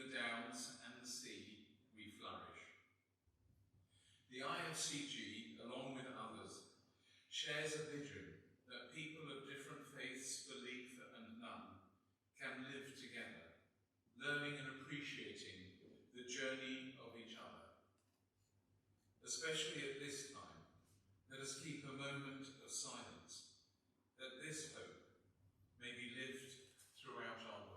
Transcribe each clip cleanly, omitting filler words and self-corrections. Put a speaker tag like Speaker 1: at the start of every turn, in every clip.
Speaker 1: the downs and the sea, we flourish. The IFCG, along with others, shares a vision that people of different faiths, belief and none can live together, learning and appreciating the journey of each other. Especially at this time, let us keep a moment of silence, that this hope may be lived throughout our world.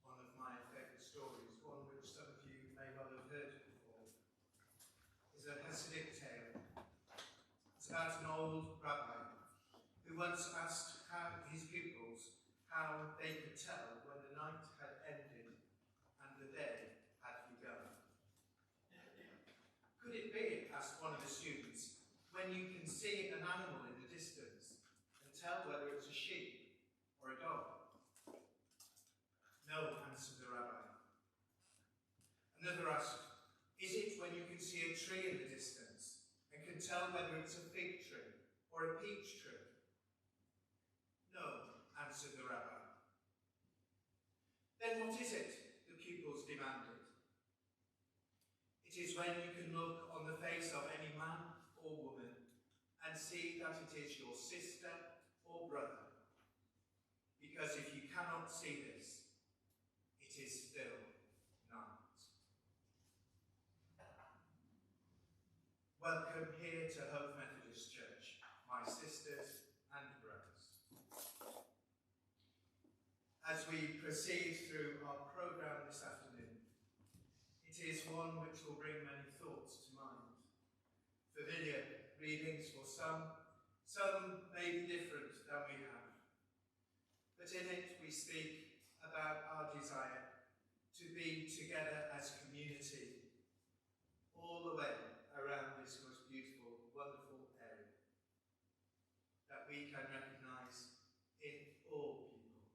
Speaker 2: One of my favourite stories, one which some of you may well have heard before, is a Hasidic tale. It's about an old rabbi who once asked his pupils how they could tell when the night had ended and the day had begun. Could it be, asked one of the students, when you can see an animal in the distance and tell whether it's a sheep or a dog? No, answered the rabbi. Another asked, is it when you can see a tree in the distance and can tell whether it's a fig tree or a peach tree? No, answered the rabbi. Then what is it? The pupils demanded. It is when you can look on the face of any man or woman and see that it is your sister or brother. Because if you cannot see this, it is still night. Welcome here to Hope Methodist Church, my sisters and brothers. As we proceed through our programme this afternoon, it is one which will bring many thoughts to mind. Familiar readings for some may be different than we have. But in it we speak about our desire to be together as community all the way around this most beautiful, wonderful area, that we can recognise in all people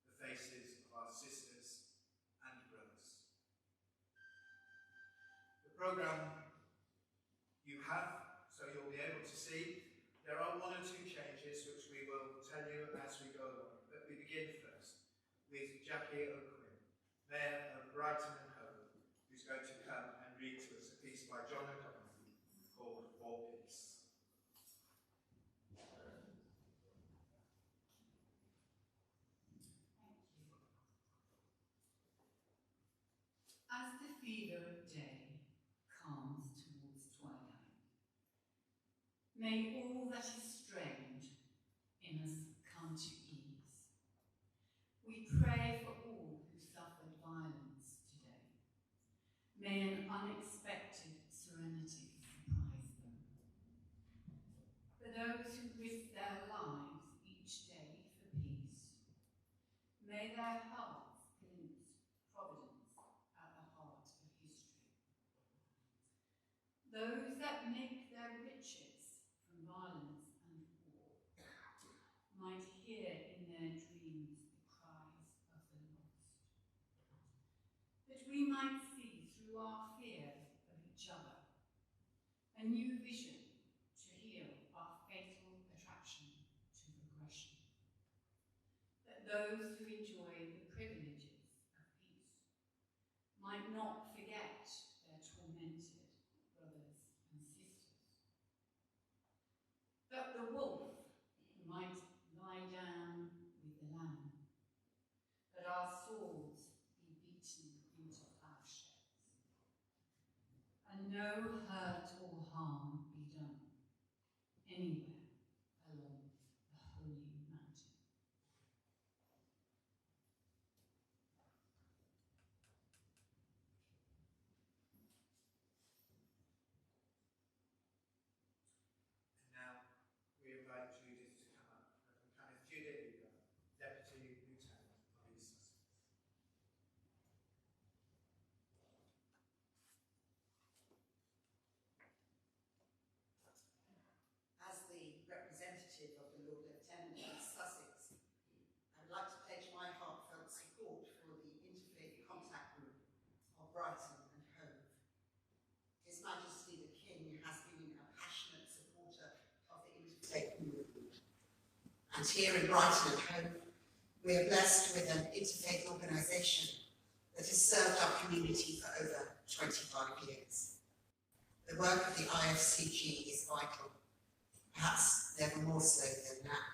Speaker 2: the faces of our sisters and brothers. The programme you have, so you'll be able to see, there are one or two changes which we will tell you as we go along. But we begin first with Jackie O'Quinn, Mayor of Brighton and Hove, who's going to come and read to us a piece by John O'Donoghue called For Peace.
Speaker 3: Thank you. As the fever of day calms towards twilight, may all that is strange in us come to ease. We pray for all who suffered violence today. May an unexpected serenity surprise them. For those who risk their lives each day for peace, may their hearts glimpse providence at the heart of history. Those that make their riches from violence and war might hear in their dreams cries of the lost. That we might see through our fear of each other a new vision to heal our fatal attraction to aggression. That those who enjoy the privileges of peace might not forget their tormented brothers and sisters. That the wolf might lie down with the lamb. That our swords be beaten into plowshares. no hurt or harm be done anywhere along the holy mountain.
Speaker 2: And now we invite Judith to come up. Reverend Judith, Deputy Lieutenant of East Sussex.
Speaker 4: As the representative of the Lord Lieutenant of Sussex, I would like to pledge my heartfelt support for the Interfaith Contact Group of Brighton and Hove. His Majesty the King has been a passionate supporter of the interfaith movement. And here in Brighton and Hove, we are blessed with an interfaith organisation that has served our community for over 25 years. The work of the IFCG is vital, perhaps never more so than now.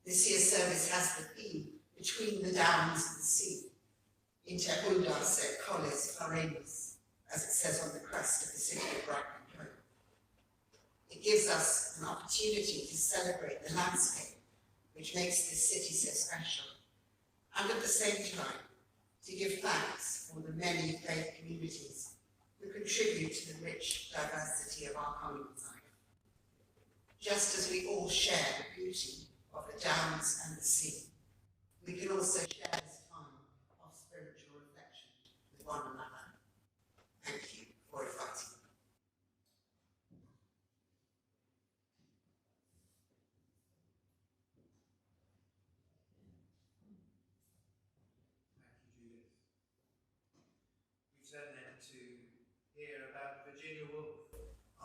Speaker 4: This year's service has the theme Between the Downs and the Sea, Inter Undas et Colles Faremus, as it says on the crest of the city of Brighton and Hove. It gives us an opportunity to celebrate the landscape which makes this city so special, and at the same time to give thanks for the many faith communities who contribute to the rich diversity of our common life. Just as we all share the beauty of the Downs and the sea, we can also share this time of spiritual reflection with one another. Thank you for inviting me.
Speaker 2: Thank you, Judith. We turn then to hear about Virginia Woolf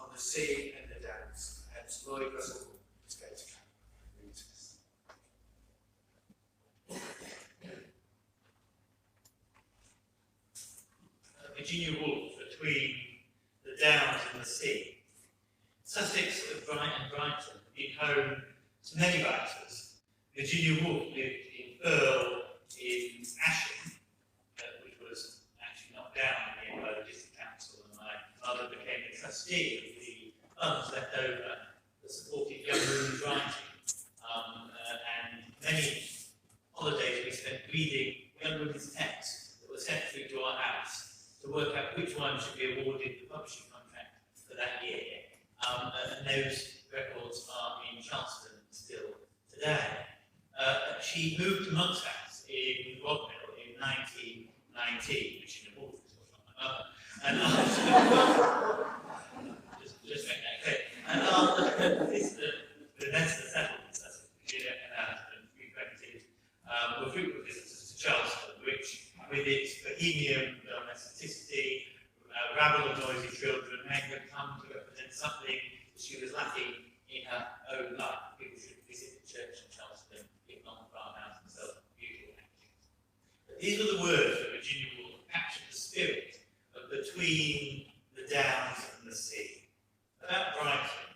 Speaker 2: on the sea and the Downs. And Lloyd Russell is going to come and read to us.
Speaker 5: Virginia Woolf, Between the Downs and the Sea. Sussex and Brighton have been home to many writers. Virginia Woolf lived in Earl in Ashton, which was actually knocked down in the end by the district council, and my mother became the trustee of the funds left over that supported young women's writing. And many holidays we spent reading young women's texts that were sent through to our house to work out which one should be awarded the publishing contract for that year. And those records are in Charleston still today. She moved to Monk's House in Rodmill in 1919, which in the water is what my mother. And just make that clear. And after this, the Leinster settlements, as Virginia and her husband frequented, were frequent visitors to Charleston, which, with its bohemian domesticity, rabble of noisy children, made her come to represent something that she was lacking in her own life. People should visit the church in Charleston, if not the farmhouse themselves, beautiful actions. But these were the words that Virginia Woolf captured the spirit of Between the Downs and the Sea. About Brighton,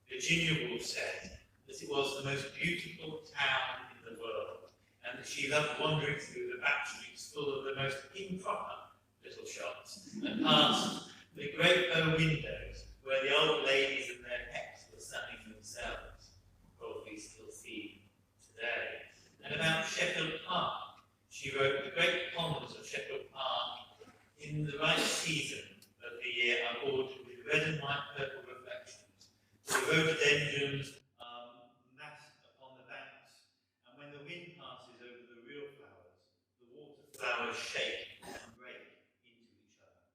Speaker 5: Virginia Woolf said that it was the most beautiful town in the world, and that she loved wandering through the back streets full of the most improper little shops, and past the great bow windows where the old ladies and their pets were sunning themselves, probably still seen today. And about Sheffield Park, she wrote, the great ponds of Sheffield Park in the right season of the year are gorgeous with red and white purple reflections. The rhododendrons massed upon the banks, and when the wind passes over the real flowers, the water flowers shake and break into each other.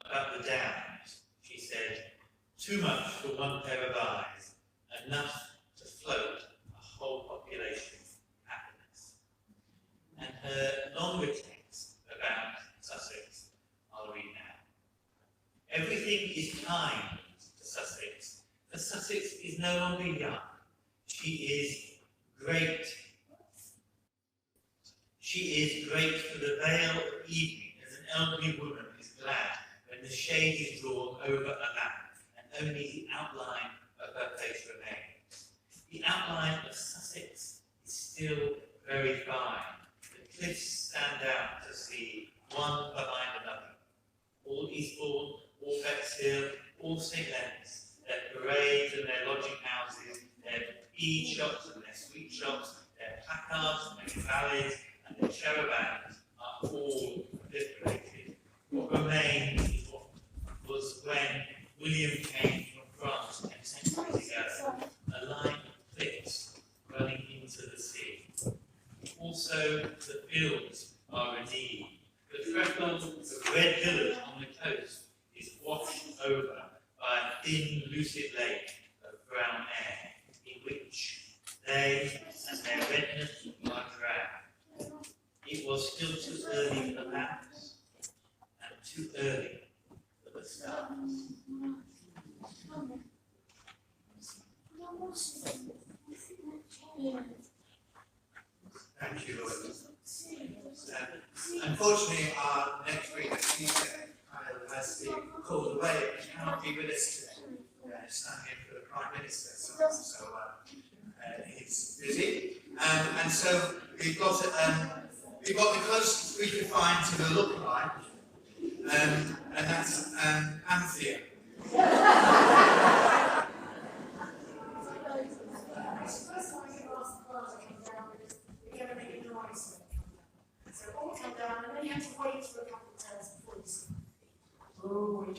Speaker 5: About the Downs, she said, too much for one pair of eyes, enough to float a whole population happiness. And her longer text about Sussex, I'll read now. Everything is kind to Sussex, for Sussex is no longer young. She is great. She is great for the veil of evening, as an elderly woman is glad when the shade is drawn over a lamp and only the outline of her face remains. The outline of Sussex is still very fine. The cliffs stand out to see one behind another. All all Eastbourne, all Bexhill, all St Leonard's, their parades and their lodging houses, their bead shops and their sweet shops, their placards and their ballads and their charabands are all obliterated. What remains is what was when William came from France 10 centuries ago, a line of cliffs running into the sea. Also, the fields are in need. The freckled, red village on the coast is washed over by a thin, lucid lake of brown air, in which they and their redness are drowned. It was still too early for maps, and too early for the stars.
Speaker 2: Thank you, Lord. Unfortunately, our next reader, Tuesday, has been called away and cannot be with us today. Standing in for the Prime Minister, so he's busy. And so we've got the closest we could find to the lookalike, and that's Anthea.
Speaker 6: So all come down, and then you have to wait for a couple of turns before you see. Oh, wait.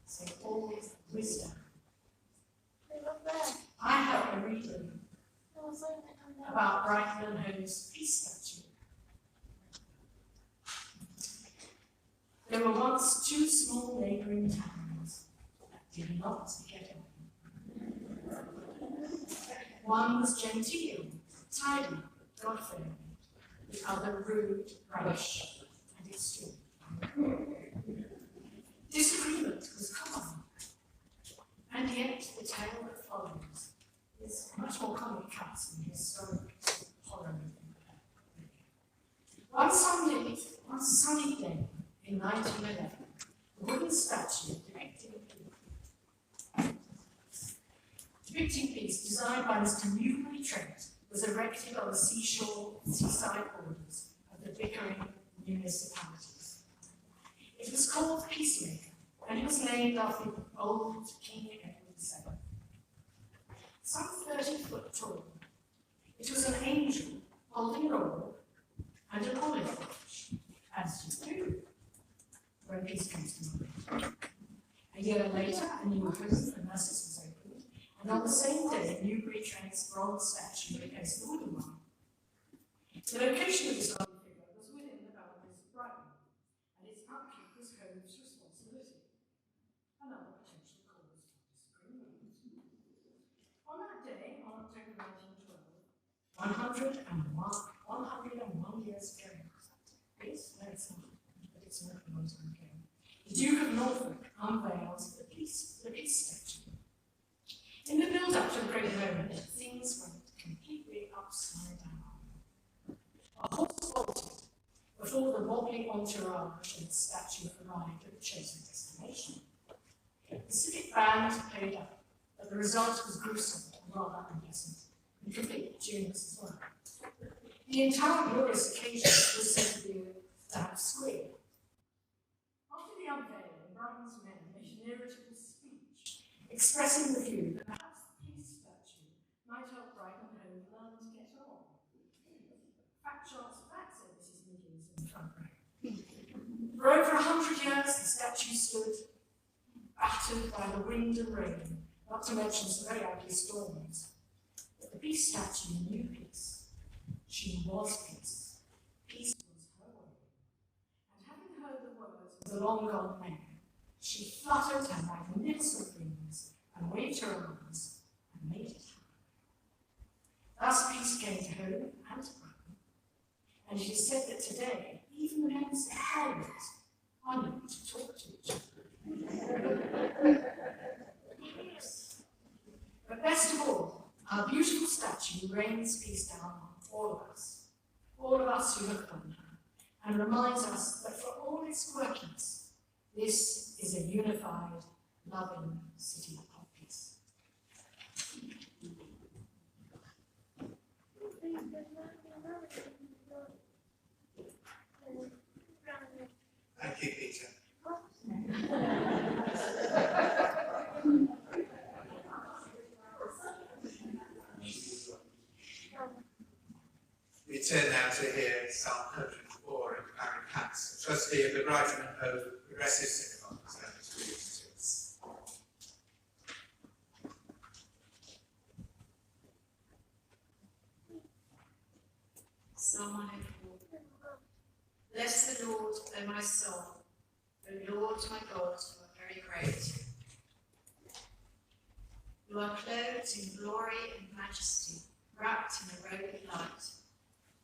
Speaker 6: So all wisdom. I have a reading about Brighton and Hove's peace statue. There were once two small neighbouring towns that did not get on. One was genteel, tidy, God-fearing, the other rude, rash, and extreme. Disagreement was common, and yet the tale that follows is much more comic cuts than historic horror movie. One sunny day in 1911, a wooden statue depicting peace, designed by Mr. Newbury Trent, was erected on the seaside borders of the bickering municipalities. It was called Peacemaker, and it was named after old King Edward VII. Some 30 foot tall, it was an angel holding a orb and an olive branch, as you do when peace comes to mind. A year later, a new home for nurses was opened, and on the same day, Newbury Trent's bronze statue replaced the wooden one. The location of this lovely figure was within the boundaries of Brighton, and its upkeep was Hove's responsibility. Another potential cause for disagreement. On that day, on October 1912, 101 years ago, yes, that's not, but it's not a long time ago, the Duke of Norfolk unveiled the peace statue. In the build-up to the great moment, things went completely upside down. A horse bolted before the wobbly entourage of the statue arrived at the chosen destination. The civic band played up, but the result was gruesome and rather unpleasant, and complete genius as well. The entire glorious occasion was said to be a damp squib. After the unveiling, Brighton's men made an irritable speech, expressing the view that perhaps the peace statue might help Brighton and Hove learn to get on. Fat chance of that, said Mrs. Miggins in the front row. For over 100 years, the statue stood, battered by the wind and rain, not to mention some very ugly storms. But the peace statue knew peace. She was peace. Peace was her way. And having heard the words of the long-gone man, she fluttered her magnificent wings and waved her arms and made it happen. Thus peace came to Hove and to Brighton, and it is said that today, even men's parents are known to talk to each other. But best of all, our beautiful statue rains peace down on all of us who have known her, and reminds us that for all its quirkiness, this is a unified, loving city of peace.
Speaker 2: trustee of the Brighton and Hove Progressive Synagogue, is going to read to us.
Speaker 3: Psalm 104. Bless the Lord, O my soul. O Lord, my God, you are very great. You are clothed in glory and majesty, wrapped in a robe of light.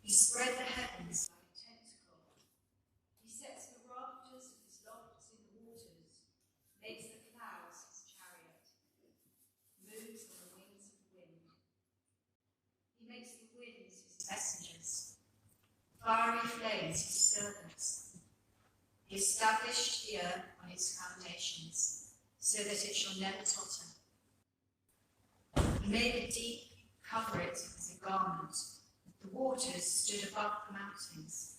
Speaker 3: You spread the heavens like a tentacle. He sets the rafters of his lofts in the waters, makes the clouds his chariot, moves on the wings of the wind. He makes the winds his messengers, fiery flames his servants. He established the earth on its foundations, so that it shall never totter. He made the deep cover it as a garment. The waters stood above the mountains.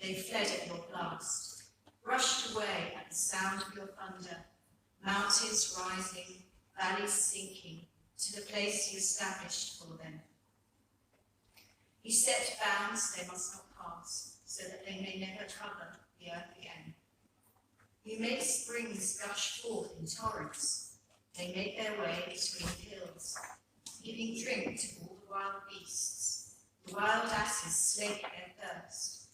Speaker 3: They fled at your blast, rushed away at the sound of your thunder, mountains rising, valleys sinking, to the place you established for them. You set bounds they must not pass, so that they may never cover the earth again. You make springs gush forth in torrents. They make their way between hills, giving drink to all the wild beasts. The wild asses slake their thirst.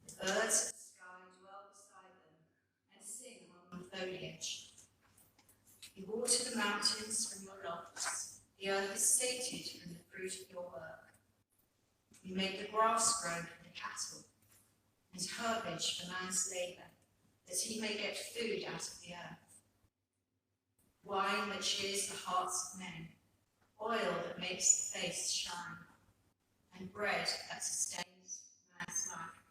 Speaker 3: The birds of the sky dwell beside them and sing among the foliage. You water the mountains from your lofts. The earth is sated from the fruit of your work. You make the grass grow for the cattle and herbage for man's labour, that he may get food out of the earth. Wine that cheers the hearts of men, oil that makes the face shine, and bread that sustains man's life.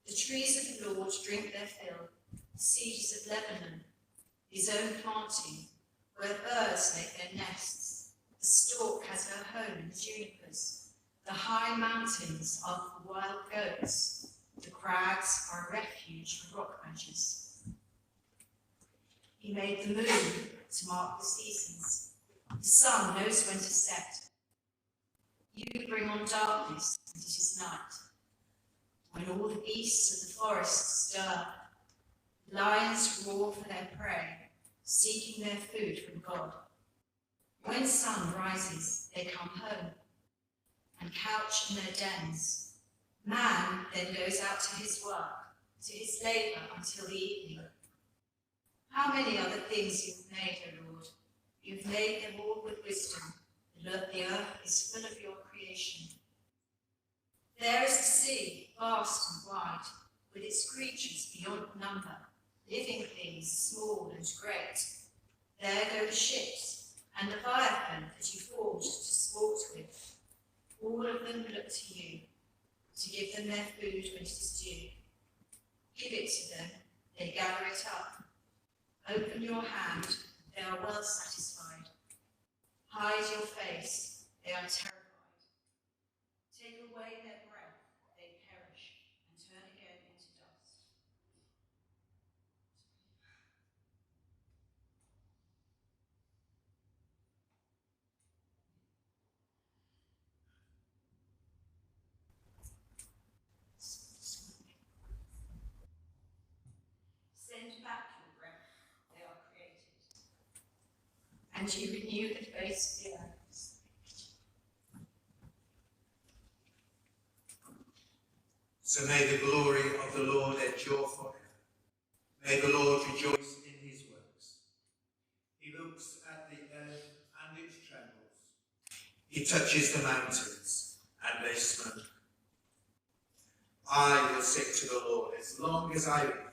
Speaker 3: The trees of the Lord drink their fill, the cedars of Lebanon, his own planting, where birds make their nests. The stork has her home in the junipers. The high mountains are for wild goats. The crags are a refuge for rock badgers. He made the moon to mark the seasons. The sun knows when to set. You bring on darkness, and it is night. When all the beasts of the forest stir, lions roar for their prey, seeking their food from God. When sun rises, they come home and couch in their dens. Man then goes out to his work, to his labour until the evening. How many other things you have made, O Lord? You have made them all with wisdom. The earth is full of your creation. There is the sea, vast and wide, with its creatures beyond number, living things small and great. There go the ships and the Leviathan that you formed to sport with. All of them look to you, to give them their food when it is due. Give it to them, they gather it up. Open your hand, they are well satisfied. Hide your face, they are terrified. Take away their breath, they perish, and turn again into dust. Send back your breath, they are created, and you renew the face of the earth.
Speaker 2: So may the glory of the Lord endure forever. May the Lord rejoice in his works. He looks at the earth and it trembles. He touches the mountains and they smoke. I will sing to the Lord as long as I live.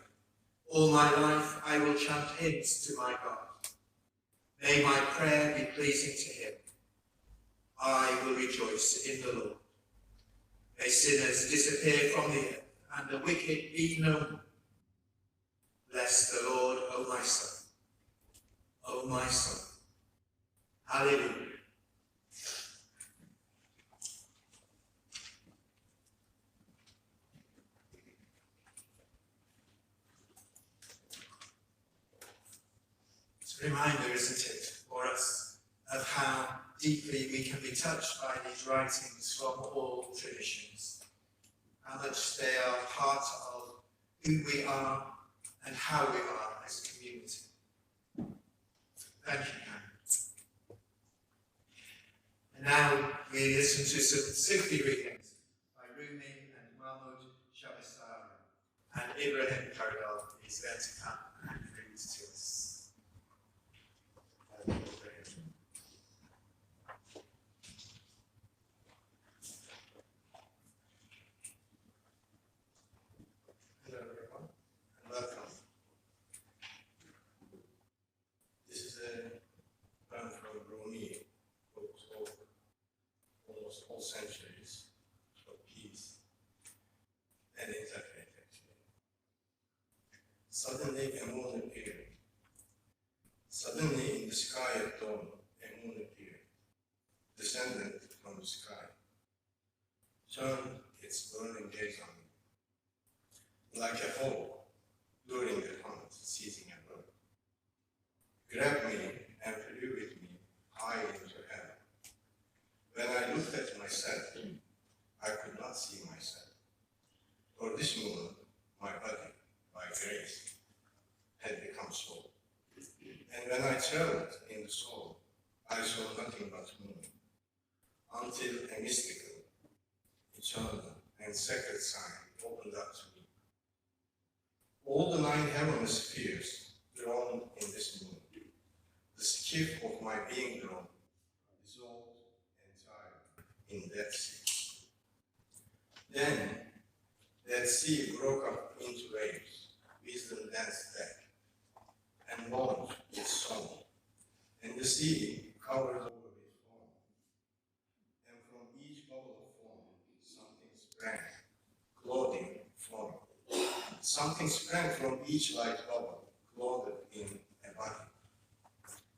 Speaker 2: All my life I will chant hymns to my God. May my prayer be pleasing to him. I will rejoice in the Lord. May sinners disappear from the earth, and the wicked be no more. Bless the Lord, O my soul. O my soul. Hallelujah. It's a reminder, isn't it, for us, of how deeply we can be touched by these writings from all traditions. how much they are part of who we are and how we are as a community. Thank you, Karen. And now we listen to some sympathy readings by Rumi and Mahmoud Shabastari. And Ibrahim Karadal is going to come and read to us. Hello everyone, and welcome. This is a poem from Rumi, who spoke almost all centuries of peace and interfaith actually. Suddenly a moon appeared. Suddenly in the sky at dawn, a moon appeared, descended from the sky, turned its burning gaze on me, like a hawk luring the hunt, seizing a bird, grabbed me and flew with me high into heaven. When I looked at myself, I could not see myself. For this moon, my body, by grace, had become soul. And when I traveled in the soul, I saw nothing but moon, until a mystical, eternal, and sacred sign opened up to me. All the 9 heavenly spheres drawn in this moon, the skiff of my being drawn, dissolved entirely in that sea. Then that sea broke up into waves, wisdom danced back, and launched its song, and the sea covered over with foam, and from each bubble of foam something sprang, clothing foam. Something sprang from each light bubble, clothed in a body.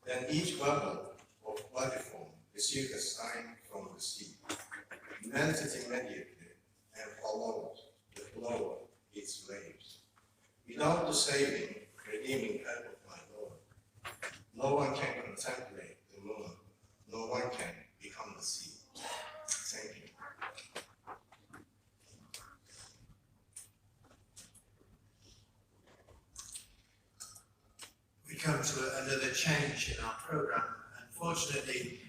Speaker 2: Then each bubble of body foam received a sign from the sea, melted immediately, and followed the flow of its waves. Without the saving, redeeming help of my Lord, no one can contemplate the moon, no one can become the sea. Thank you. We come to another change in our programme. Unfortunately,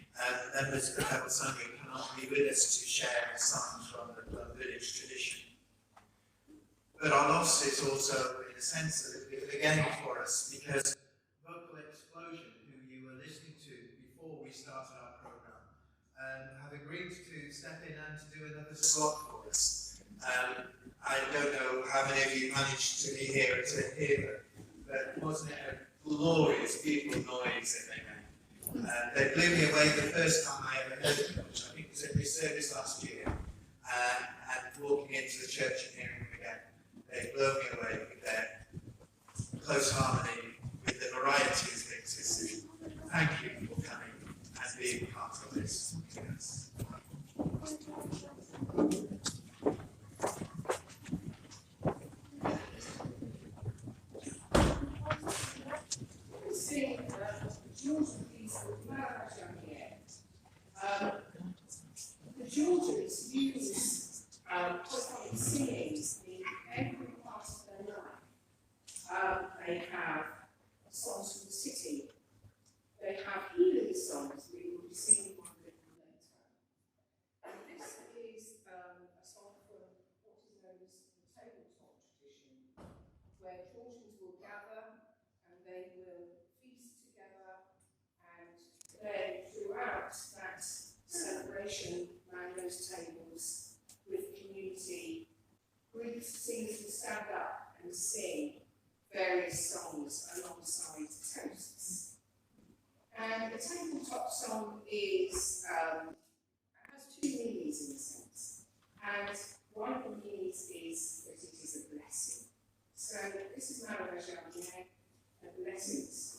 Speaker 2: members of the Pebble Sangha cannot be with us to share a song from the village tradition. But our loss is also, in a sense, a little bit of a gain for us, because Vocal Explosion, who you were listening to before we started our programme, have agreed to step in and to do another slot for us. I don't know how many of you managed to be here to hear them, but wasn't it a glorious, beautiful noise that they made? They blew me away the first time I ever heard them, which I think was at this service last year, and walking into the church and hearing them again. They blow me away with their close harmony, with the varieties that exist. Thank you for coming and being part of this. Yes.
Speaker 6: The Georgians use postmodern singings in every part of their life. They have songs from the city. They have healing songs we will be singing one a little later. And this is a song from what is known as the tabletop tradition, where Georgians will gather and they will feast together, and then throughout that celebration around those tables with the community, groups of singers will stand up and sing various songs alongside toasts. And the tabletop song is has 2 meanings in a sense, and one of the meanings is that it is a blessing. So this is Maravajamye, a blessing song.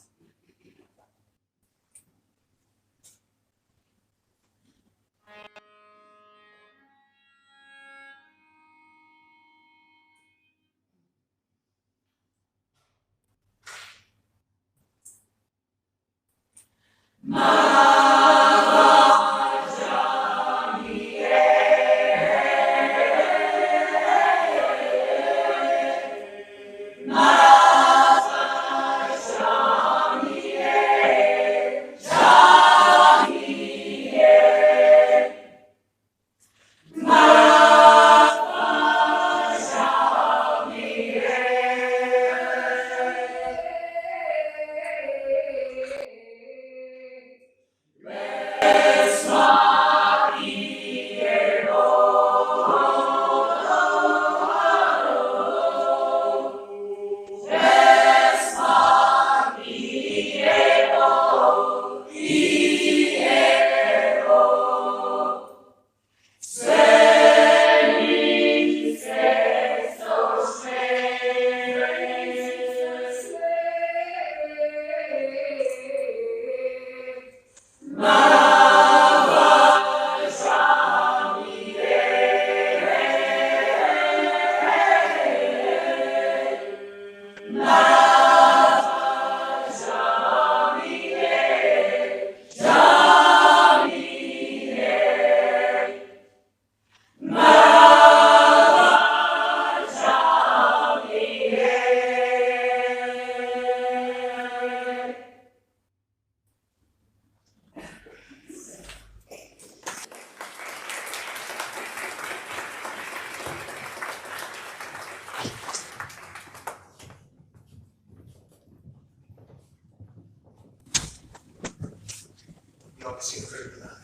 Speaker 2: You obviously agree with that.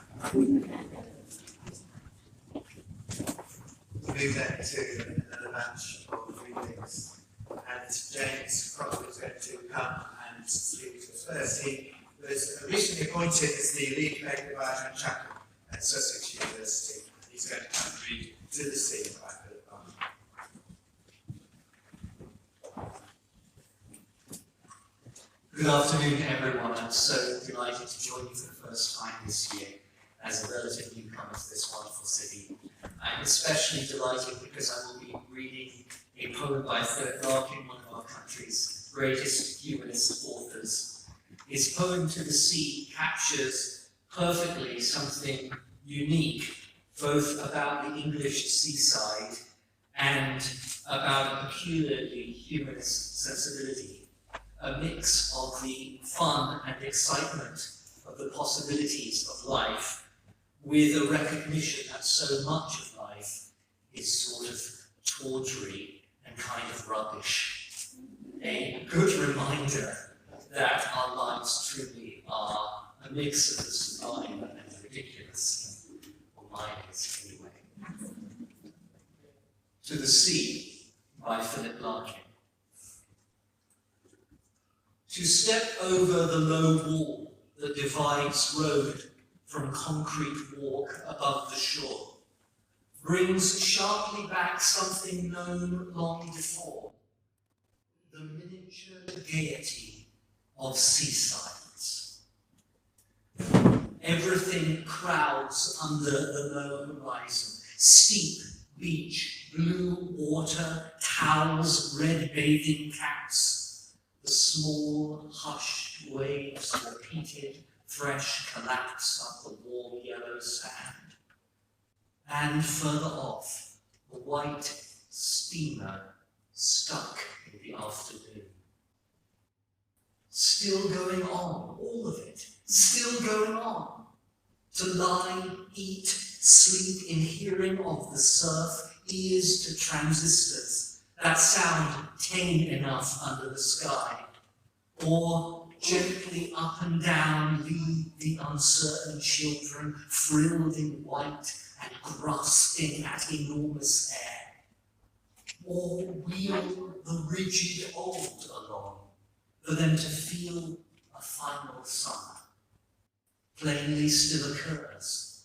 Speaker 2: Move then to another batch of readings. And James Crosby is going to come and speak to us first. He was originally appointed as the lead medical advisor and chaplain at Sussex University. He's going to come and read To the Sea by Philip Barton.
Speaker 7: Good afternoon, everyone. I'm so delighted to join you for the first time this year as a relative newcomer to this wonderful city. I'm especially delighted because I will be reading a poem by Philip Larkin, one of our country's greatest humanist authors. His poem To the Sea captures perfectly something unique, both about the English seaside and about a peculiarly humanist sensibility. A mix of the fun and excitement of the possibilities of life with a recognition that so much of life is sort of tawdry and kind of rubbish. A good reminder that our lives truly are a mix of the sublime and the ridiculous, or mine is anyway. To the Sea by Philip Larkin. To step over the low wall that divides road from concrete walk above the shore brings sharply back something known long before, the miniature gaiety of seasides. Everything crowds under the low horizon, steep beach, blue water, towels, red bathing caps, the small, hushed waves, repeated, fresh collapse up the warm yellow sand. And further off, a white steamer stuck in the afternoon. Still going on, all of it, still going on. To lie, eat, sleep in hearing of the surf, ears to transistors that sound tame enough under the sky, or gently up and down lead the uncertain children, frilled in white and grasping at enormous air, or wheel the rigid old along, for them to feel a final summer plainly still occurs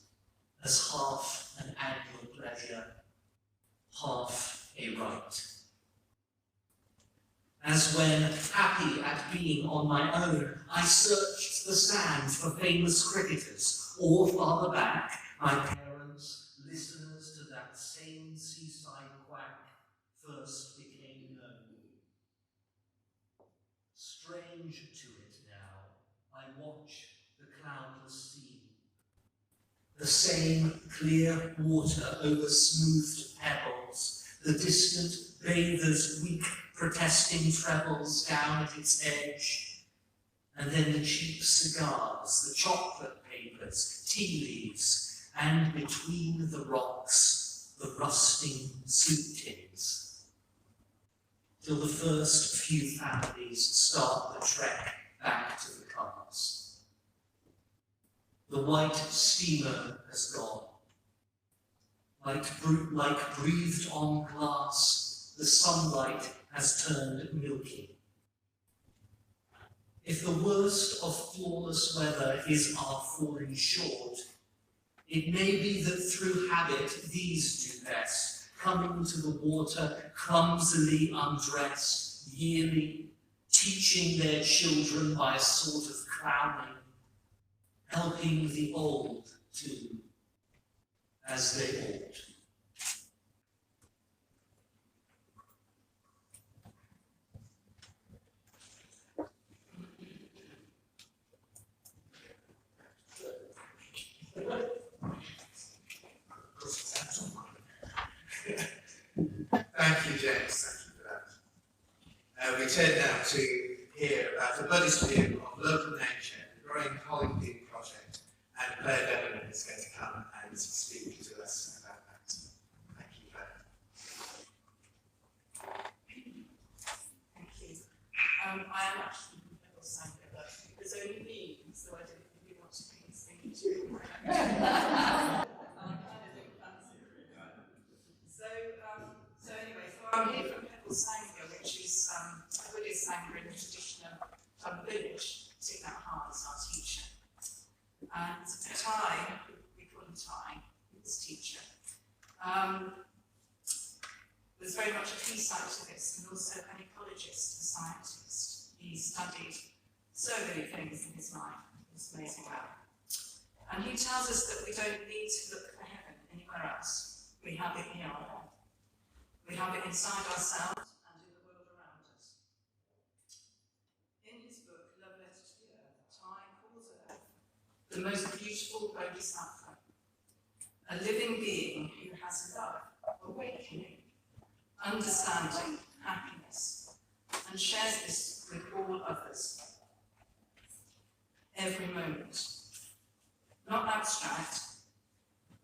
Speaker 7: as half an annual pleasure, half a right. As when, happy at being on my own, I searched the sand for famous cricketers, or farther back, my parents, listeners to that same seaside quack, first became known. Strange to it now, I watch the cloudless sea. The same clear water over smoothed pebbles, the distant bather's weak protesting trebles down at its edge, and then the cheap cigars, the chocolate papers, tea leaves, and between the rocks, the rusting soup tins, till the first few families start the trek back to the cars. The white steamer has gone. Like breathed on glass, the sunlight has turned milky. If the worst of flawless weather is our falling short, it may be that through habit these do best, coming to the water clumsily undressed, yearly, teaching their children by a sort of crowning, helping the old too, as they ought.
Speaker 2: Thank you, James. Thank you for that. We turn now to hear about the Buddhist view of local nature, the growing Holland Peak project, and Claire Devlin is going to come and speak to us about that. Thank you, Claire.
Speaker 6: Thank you. I am actually from Sanka, but there's only me, so I don't really want to be saying I'm here from Pebble Sangha, which is a Buddhist Sangha in the tradition of the village. Thich Nhat Hanh is our teacher. And Tai, we call him Tai, his teacher, was very much a peace activist and also an ecologist, a scientist. He studied so many things in his life. It's amazing how. And he tells us that we don't need to look for heaven anywhere else. We have it here on earth. We have it inside ourselves and in the world around us. In his book, Love Letter to the Earth, Tai calls Earth the most beautiful bodhisattva, a living being who has love, awakening, understanding, happiness, and shares this with all others. Every moment. Not abstract,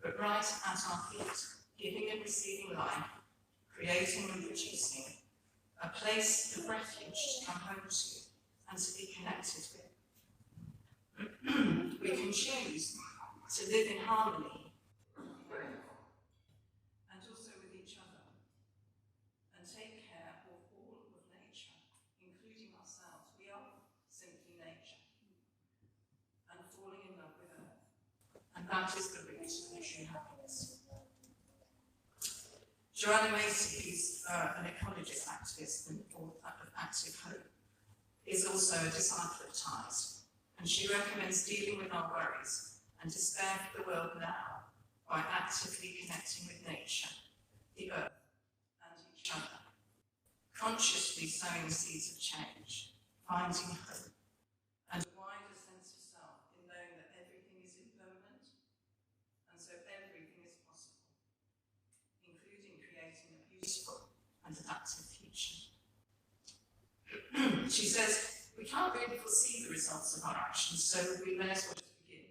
Speaker 6: but right at our feet, giving and receiving life, creating and producing, a place of refuge to come home to and to be connected with. We can choose to live in harmony and also with each other, and take care of all of nature, including ourselves. We are simply nature, and falling in love with Earth. And that is the root of true happiness. Joanna Macy, who's an ecologist activist and author of Active Hope, is also a disciple of Tai's, and she recommends dealing with our worries and despair for the world now by actively connecting with nature, the earth, and each other, consciously sowing the seeds of change, finding hope, and a wider sense of self in knowing that everything is impermanent, and so everything is possible, including creating a beautiful and adaptive future. She says, we can't really foresee the results of our actions, so we may as well just begin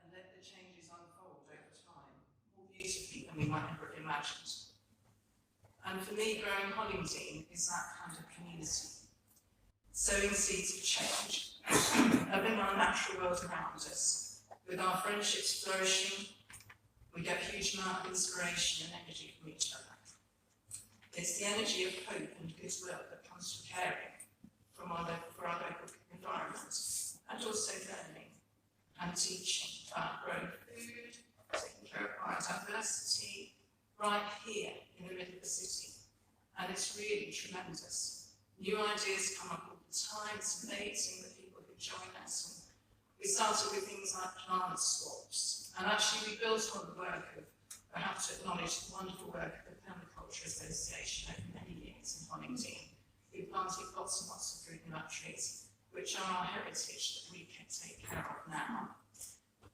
Speaker 6: and let the changes unfold over time, more beautifully than we might ever have imagined. And for me, growing Hollingdean is that kind of community. Sowing seeds of change, loving our natural world around us. With our friendships flourishing, we get a huge amount of inspiration and energy from each other. It's the energy of hope and goodwill that comes from caring for our local environment, and also learning and teaching about growing food, taking care of biodiversity, right here in the middle of the city. And it's really tremendous. New ideas come up all the time. It's amazing the people who join us. And we started with things like plant swaps, and actually we built on the work of, I have to acknowledge the wonderful work of the Permaculture Association over many years in Hollingdean. We planted lots and lots of fruit and nut trees, which are our heritage that we can take care of now.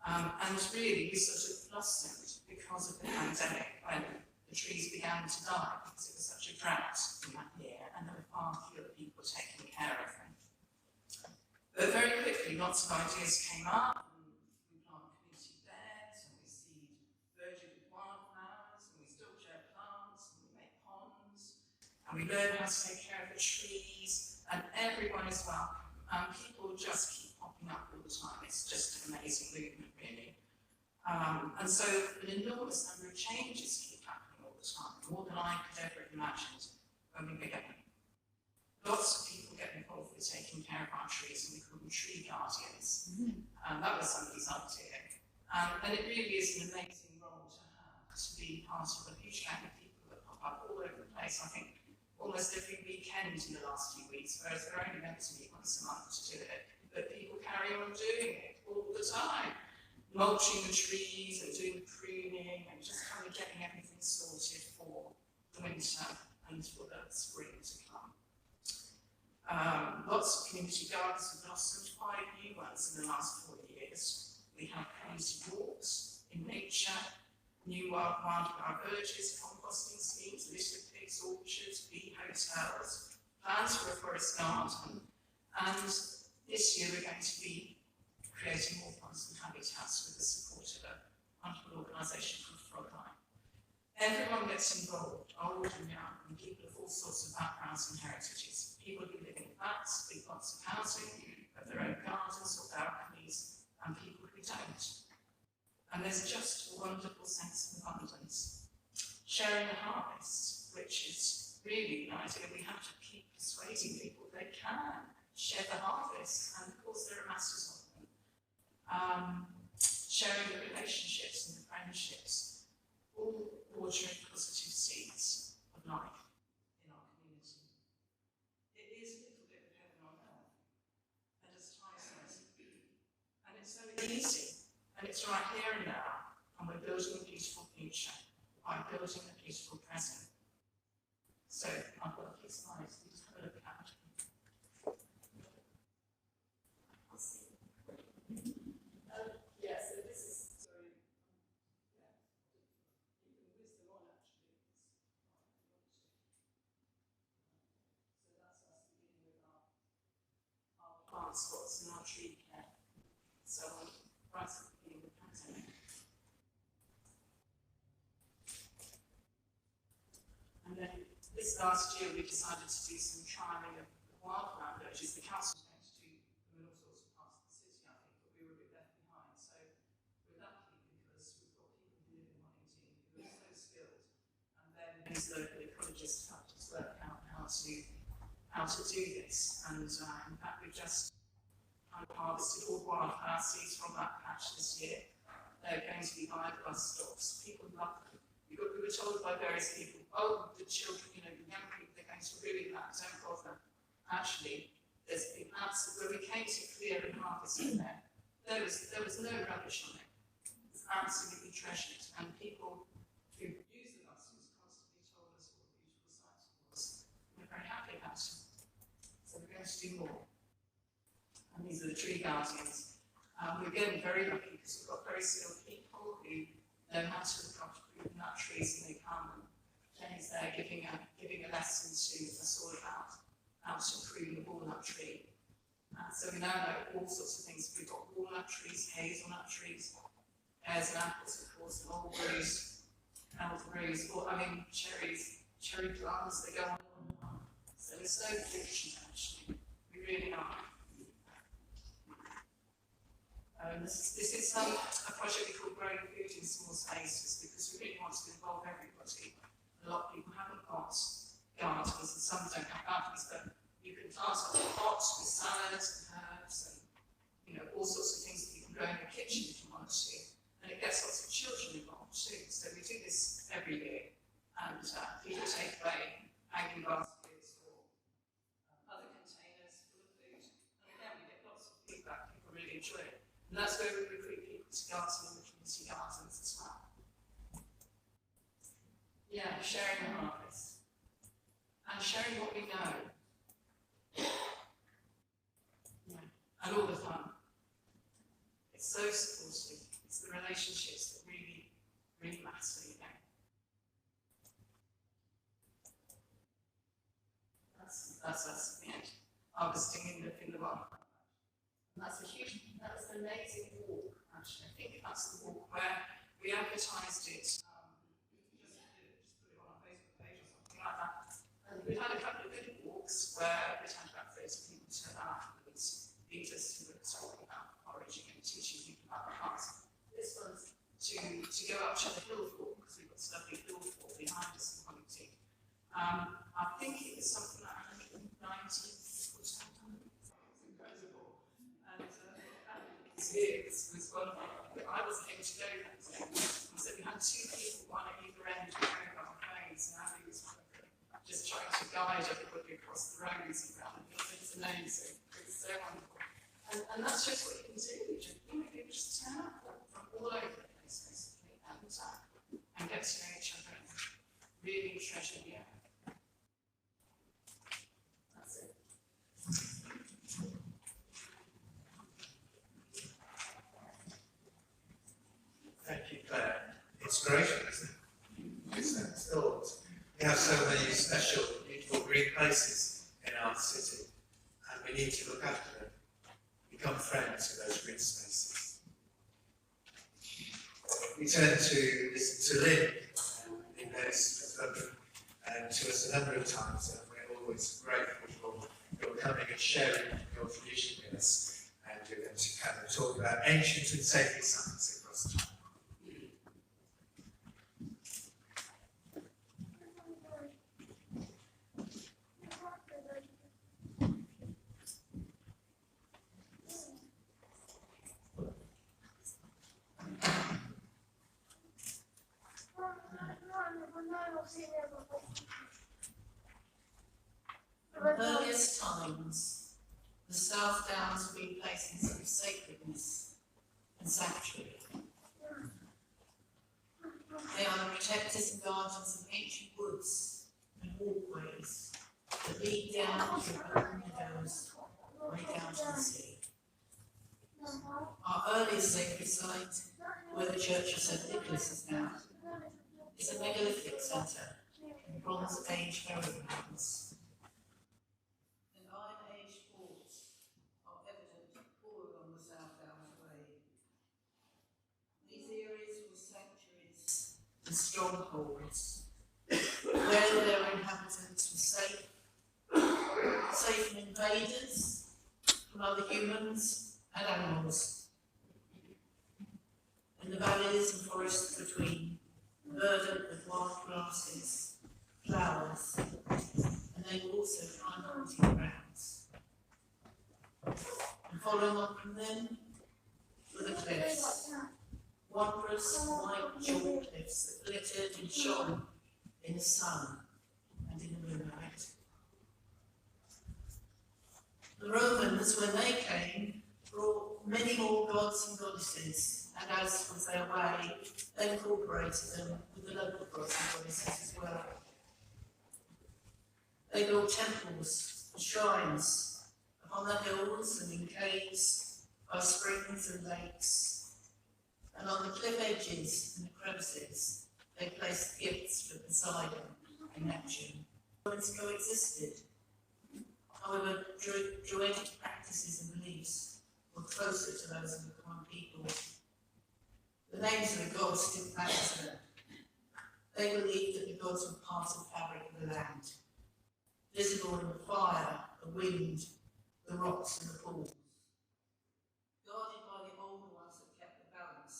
Speaker 6: And really, we sort of blossomed because of the pandemic, when the trees began to die because it was such a drought in that year, and there were far fewer people taking care of them. But very quickly, lots of ideas came up, and we plant community beds, and we seed verdure with wildflowers, and we still share plants, and we make ponds, and we learn how to take care of the trees, and everyone is welcome. People just keep popping up all the time. It's just an amazing movement, really. And so an enormous number of changes keep happening all the time, more than I could ever have imagined when we began. Lots of people get involved with taking care of our trees, and we call them tree guardians. That was somebody's idea. And it really is an amazing role to have, to be part of a huge gang of people that pop up all over the place. I think almost every weekend in the last few weeks, whereas we're only meant to meet once a month to do it, but people carry on doing it all the time, mulching the trees and doing the pruning and just kind of getting everything sorted for the winter and for the spring to come. Lots of community gardens have blossomed, 5 new ones in the last 4 years. We have community walks in nature, new wildflower villages, composting schemes, list of pigs, orchards, bee hotels, plans for a forest garden, and this year we're going to be creating more ponds and habitats with the support of a wonderful organisation called Frogeye. Everyone gets involved, old and young, and people of all sorts of backgrounds and heritages. People who live in flats, big lots of housing, have their own gardens or balconies, and people who don't. And there's just a wonderful sense of abundance. Sharing the harvest, which is really the idea we have to keep persuading people they can share the harvest, and of course there are masters of them. Sharing the relationships and the friendships, all watering positive seeds of life in our community. It is a little bit of heaven on earth, and as Ty says, and it's so easy, and it's right here and now, and we're building a beautiful future by building a beautiful present. So I've got a few slides, you just have a look at. Yeah, so this is, sorry, yeah, you can whiz them on actually. So that's us beginning with our plant spots and our tree care. So right at the beginning of the pandemic. And then this last year we decided to do some trialling of wildflower lurches. The council was going to do them in all sorts of parts of the city, I think, but we were a bit left behind. So we're lucky because we've got people who live in Wellington who are so skilled, and then these local ecologists helped us work out how to do this. And in fact, we've just harvested all wildflower seeds from that patch this year. They're going to be biobus stocks. People love them. We were told by various people, oh, the children, you know, the young people, they're going to really like, don't bother. Actually, there's been absolutely, when we came to clear and harvest in there was no rubbish on it. It was absolutely treasured, and people who use the buses constantly told us what a beautiful site it was. We're very happy about it. So we're going to do more. And these are the tree guardians. We're getting very lucky because we've got very skilled people who know how to look after nut trees, and they come, and Jenny's there giving a lesson to us all about how to prune a walnut tree. So we now know all sorts of things. We've got walnut trees, hazelnut trees, pears and apples, of course, mulberries, elderberries, or cherries, cherry plants, they go on and on. So we're so fortunate, actually. We really are. This is a project we call Growing Food in Small Spaces, because we really want to involve everybody. A lot of people haven't got gardens, and some don't have gardens, but you can plant up a pot with salads and herbs and all sorts of things that you can grow in the kitchen if you want to. And it gets lots of children involved too. So we do this every year, and people take away hanging baskets or other containers full of food. And again, we get lots of feedback. People really enjoy it. And that's where we recruit people to garden in the community gardens as well. Yeah, sharing the harvest. And sharing what we know. Yeah, and all the fun. It's so supportive. It's the relationships that really, really matter, you know. That's us at the end. Harvesting in the wild. And that was an amazing walk, actually. I think that's the walk where we advertised it, just put it on our Facebook page or something like that. And we've had a couple of good walks where we've had about 30 people turn up and lead us who were talking about foraging and teaching people about the plants. This one's to go up to the hill fort, because we've got this lovely hill fort behind us in Wellington. I think it was something like 190 people turned up. It's incredible. And it was wonderful. I wasn't able to go that day. So we had two people, one at either end, going on phones, and Abby was just trying to guide everybody across the roads around. It was amazing. It was so wonderful. And that's just what you can do. You just turn up from all over the place, basically, and get to know each other and really treasure the area. That's it.
Speaker 2: Thank you, Claire. It's great, isn't it? It's thought. We have so many special, beautiful green places in our city, and we need to look after them, become friends with those green spaces. We turn to listen to Lynn, in has spoken to us a number of times, and we're always grateful for your coming and sharing your tradition with us, and you're going to come and talk about ancient and sacred science across time.
Speaker 6: From earliest times, the South Downs have been places of sacredness and sanctuary. They are the protectors and guardians of ancient woods and walkways that lead down to open meadows way down to the sea. Our earliest sacred site, where the Church of St. Nicholas is now, is a megalithic centre in Bronze Age burial grounds. And Iron Age forts are evident all along the South Downs Way. These areas were sanctuaries and strongholds, where their inhabitants were safe from invaders, from other humans and animals. In the valleys and forests between, verdant with wild grasses, flowers, and they were also prime hunting grounds. And following on from them were the cliffs, wondrous white chalk cliffs that glittered and shone in the sun and in the moonlight. The Romans, when they came, brought many more gods and goddesses, and as was their way, they incorporated them with the local gods and goddesses as well. They built temples and shrines upon the hills and in caves, by springs and lakes, and on the cliff edges and the crevices, they placed gifts for Poseidon and Neptune. Romans coexisted. However, Druidic practices and beliefs were closer to those of the common people. The names of the gods didn't matter to them. They believed that the gods were part of the fabric of the land, visible in the fire, the wind, the rocks and the pools. Guarded by the older ones that kept the balance,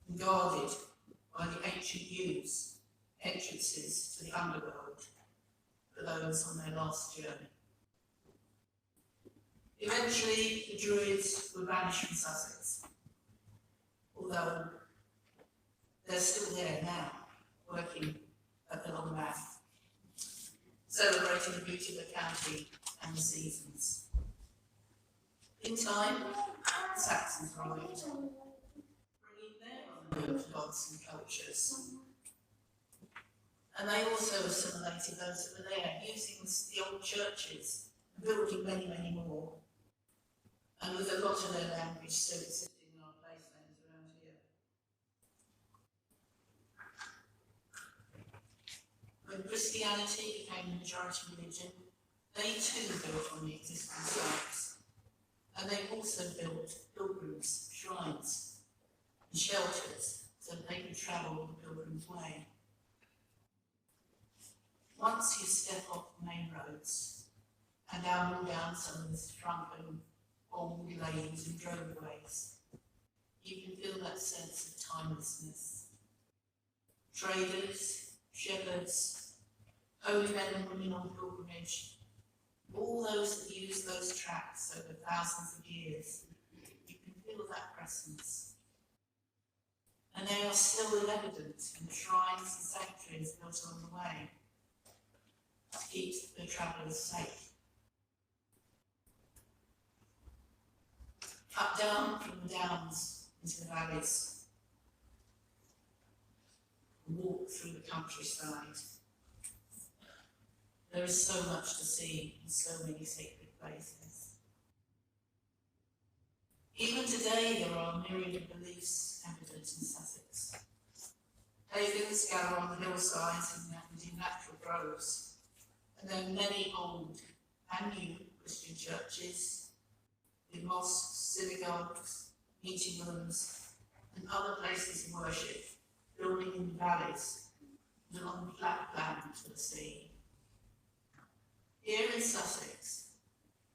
Speaker 6: and guarded by the ancient yews, entrances to the underworld for those on their last journey. Eventually, the Druids were banished from Sussex, although they're still there now, working at the Long Mouth, celebrating the beauty of the county and the seasons. In time, the Saxons arrived, bringing their own gods and cultures. And they also assimilated those that were there, using the old churches, building many, many more. And with a lot of their language still existing in our placelands around here. When Christianity became the majority religion, they too built on the existing sites. And they also built pilgrims, shrines, and shelters so that they could travel the pilgrim's way. Once you step off the main roads and down some of the shrunken old lanes and roadways, you can feel that sense of timelessness. Traders, shepherds, holy men and women on pilgrimage, all those that use those tracks over thousands of years, you can feel that presence. And they are still evident in the shrines and sanctuaries built along the way to keep the travellers safe. Up down from the downs into the valleys, walk through the countryside. There is so much to see in so many sacred places. Even today there are a myriad of beliefs evident in Sussex. Pagans gather on the hillsides and in natural groves, and there are many old and new Christian churches, with mosques, synagogues, meeting rooms, and other places of worship, building in the valleys and along the flat land to the sea. Here in Sussex,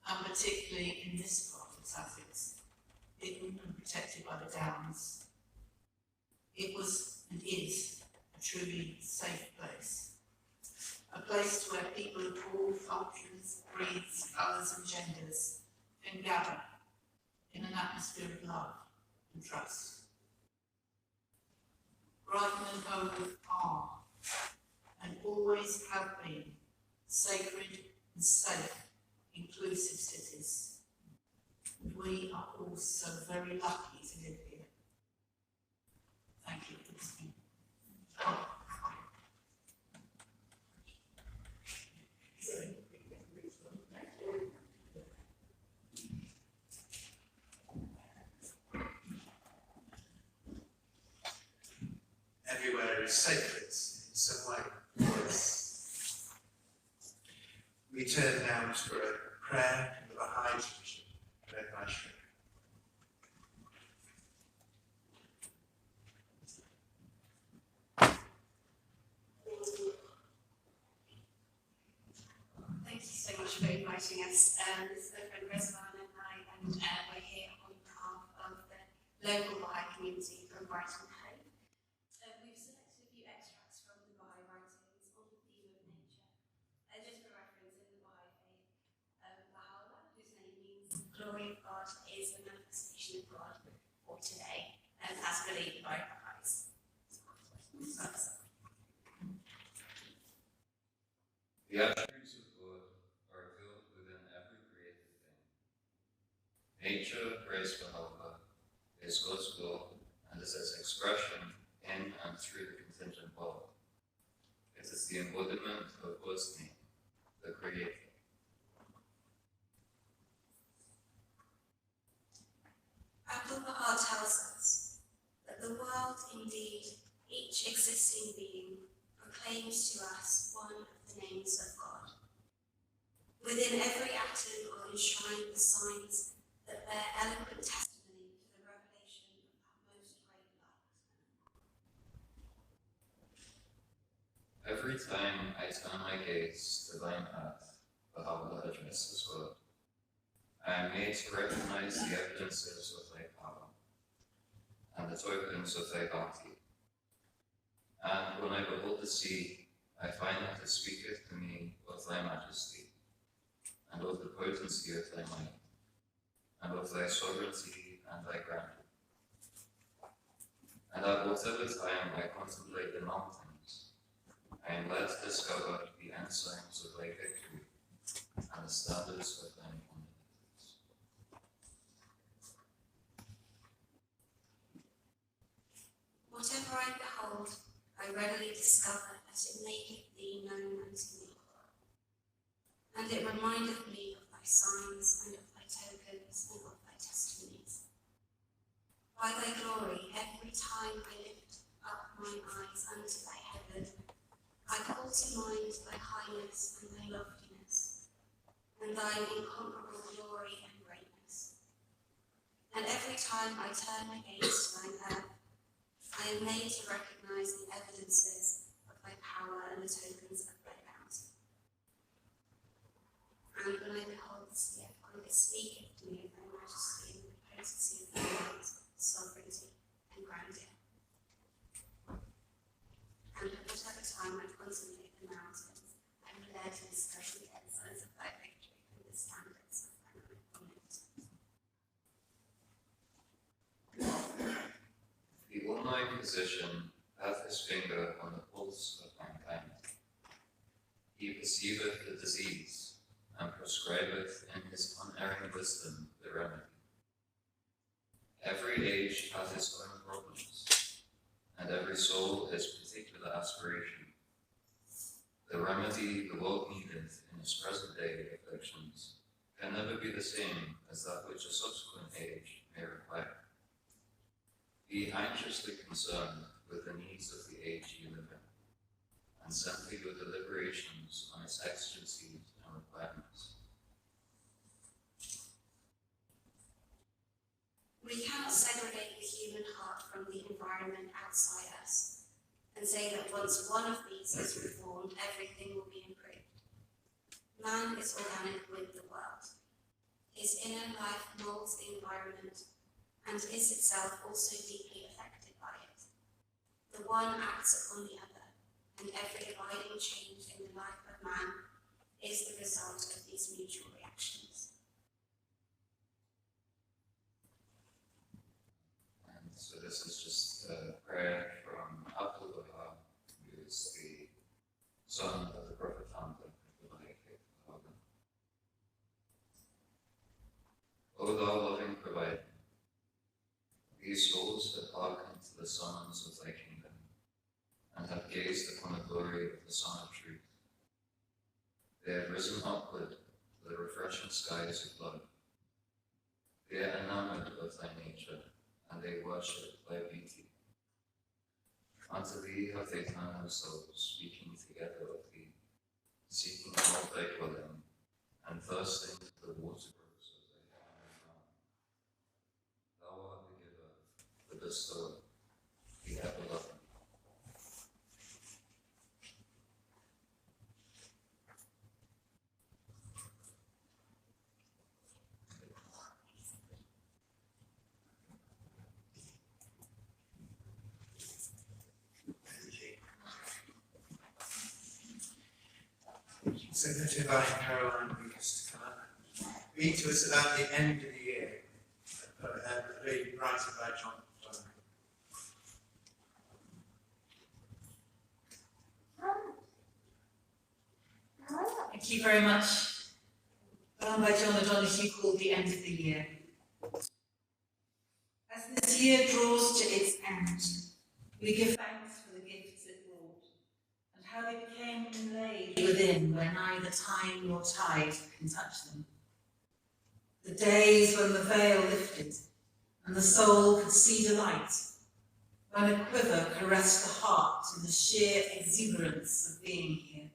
Speaker 6: and particularly in this part of Sussex, it would be protected by the Downs. It was and is a truly safe place. A place where people of all cultures, breeds, colours and genders can gather in an atmosphere of love and trust. Brighton and Home are, and always have been, sacred and safe, inclusive cities. And we are all so very lucky to live here. Thank you for listening.
Speaker 2: Everywhere is sacred in some way. Yes. We turn now to a prayer in the Baha'i tradition, led by Shri.
Speaker 8: Thank you so much for inviting us. This is my friend Rezvan and I, and we're here on behalf of the local Baha'i community from Brighton Hove. We've selected a few extracts from the Baha'i writings on the theme of nature. Just for reference, in the Baha'i faith, Baha'u'llah, whose name means glory of God, is the manifestation of God for today, and as believed by Baha'is.
Speaker 9: The attributes of God are revealed within every created thing. Nature, praised Baha'u'llah, is God's will and is its expression in and through the contingent world. It is the embodiment of God's name, the Creator.
Speaker 8: Abdul-Baha tells us that the world, indeed, each existing being, proclaims to us one of the names of God. Within every atom are enshrined the signs that bear eloquent testimony to the revelation of that most great light.
Speaker 9: Every time I turn my gaze to thine path, Baha'u'llah addresses God. I am made to recognize the evidences of thy power and the tokens of thy bounty. And when I behold the sea, I find that it speaketh to me of thy majesty, and of the potency of thy might, and of thy sovereignty and thy grandeur. And at whatever time I contemplate the mountains, I am led to discover the ensigns of thy victory and the standards of thine omnipotence.
Speaker 8: Whatever I behold, I readily discover that it maketh thee known unto me. And it remindeth me of thy signs, and of thy tokens, and of thy testimonies. By thy glory, every time I lift up mine eyes unto thy heaven, I call to mind thy highness and thy loftiness, and thine incomparable glory and greatness. And every time I turn my gaze to thine earth, I am made to recognize the evidences of thy power and the tokens of thy bounty. And when I behold the sea, I find it speaketh to me of thy majesty and the potency of thy might, sovereignty, and grandeur. And at whatever time I contemplate the mountains, I am led to discover the ensigns of thy victory and the standards of thy omnipotence.
Speaker 9: The Almighty Physician hath his finger on the pulse of mankind. He perceiveth the disease, and prescribeth in his unerring wisdom the remedy. Every age hath its own problems, and every soul his particular aspiration. The remedy the world needeth in its present day afflictions can never be the same as that which a subsequent age may require. Be anxiously concerned with the needs of the age you live in, and simply your deliberations on its exigencies and requirements.
Speaker 8: We cannot segregate the human heart from the environment outside us and say that once one of these is reformed, everything will be improved. Man is organic with the world. His inner life molds the environment and is itself also deeply affected by it. The one acts upon the other, and every abiding change in the life of man is the result of these mutual reactions.
Speaker 9: And so this is just a prayer from son of the prophet founder of the faith of God. O thou loving provider, these souls have hearkened to the summons of thy kingdom, and have gazed upon the glory of the Son of Truth. They have risen upward to the refreshing skies of love. They are enamored of thy nature, and they worship thy beauty. Unto thee have they turned themselves, speaking together of thee, seeking out thy dwelling, and thirsting for the water brooks of thy heavenly realm. Thou art the giver, the bestower, the ever-loving.
Speaker 2: So that invite Caroline Lucas to come up and read to us about the end of the year, written by John.
Speaker 10: Thank you very much. By John O'Donoghue, called The End of the Year. As this year draws to its end, we give thanks for the gifts it brought, and how they became inlaid within where neither time nor tide can touch them. The days when the veil lifted, and the soul could see delight, when a quiver caressed the heart in the sheer exuberance of being here.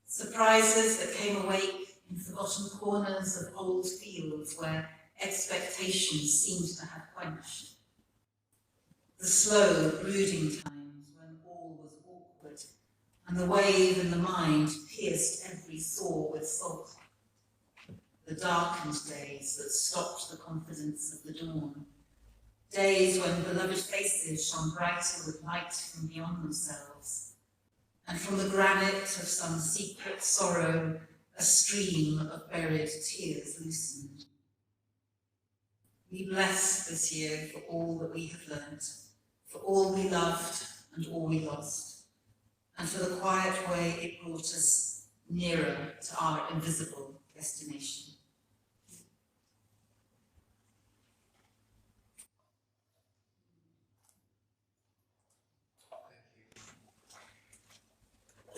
Speaker 10: Surprises that came awake in forgotten corners of old fields where expectations seemed to have quenched. The slow, brooding times when all was awkward, and the wave in the mind pierced every sore with salt. The darkened days that stopped the confidence of the dawn. Days when beloved faces shone brighter with light from beyond themselves, and from the granite of some secret sorrow, a stream of buried tears loosened. We bless this year for all that we have learnt, for all we loved and all we lost, and for the quiet way it brought us nearer to our invisible destination.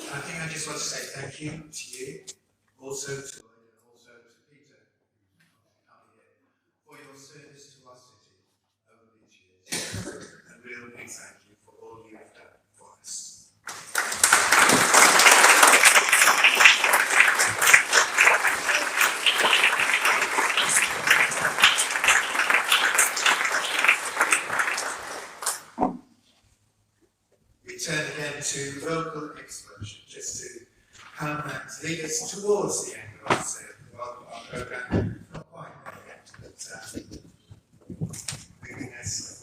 Speaker 2: I think I just want to say thank you to you, also to Peter, who's coming here, for your service to our city over these years. A real big thank you for all you have done for us. We turn again to vocal expression, just to come and lead us towards the end of our programme. Not quite there yet, but moving nicely.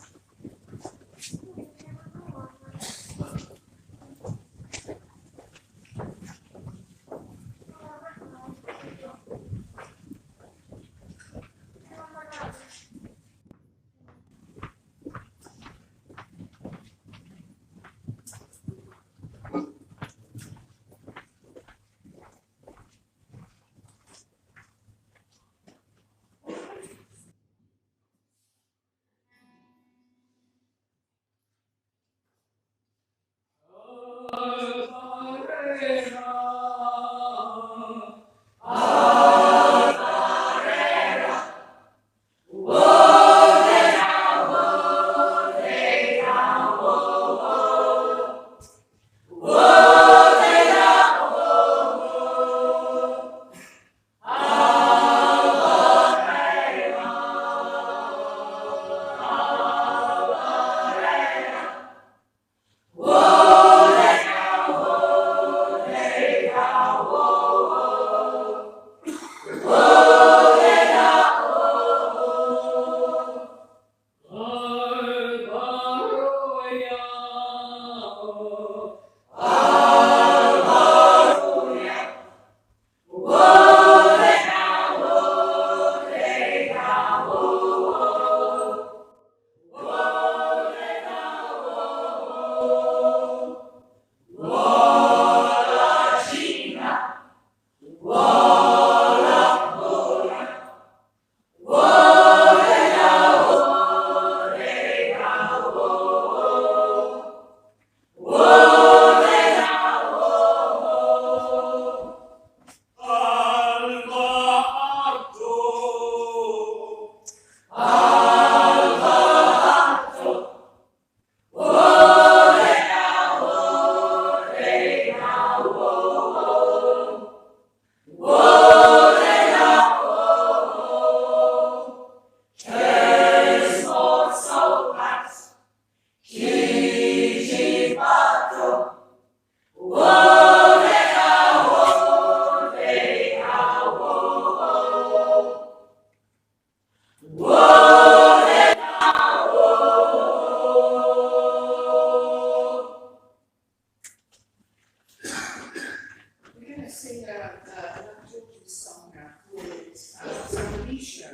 Speaker 6: We're going to sing another children's song now called Alicia.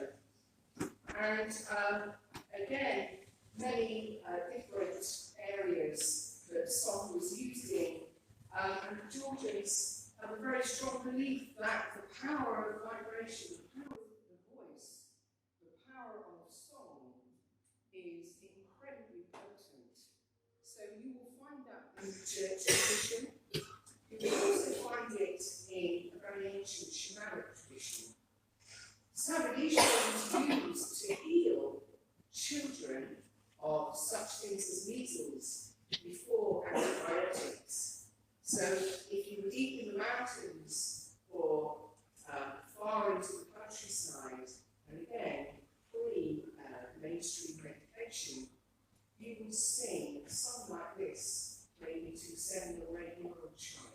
Speaker 6: And again, many different areas that the song was used in. And the Georgians have a very strong belief that the power of vibration, the power of the voice, the power of song is incredibly potent. So you will find that in the church tradition. You will also find it in a very ancient shamanic tradition. Salvation was used to heal children of such things as measles before antibiotics. So if you were deep in the mountains or far into the countryside, and again, pre-mainstream medication, you would sing a song like this, maybe to 7 or 8-year-old child.